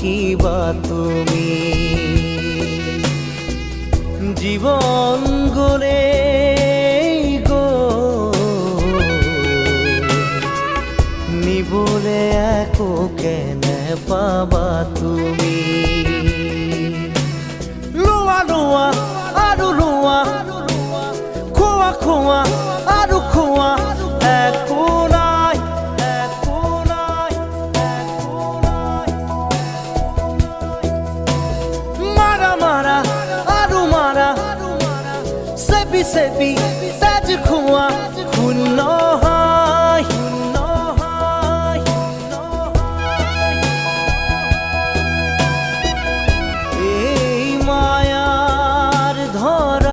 কিবা তুমি জীবন গলে গো নিবলে একো কেনে পাবা তুমি লোৱা লোৱা আৰু লোৱা খোৱা খোৱা আৰু খোৱা একো নাই একো নাই একো নাই মাৰা মাৰা আৰু মাৰা চেপি চেপি তেজ খোৱা শূন্য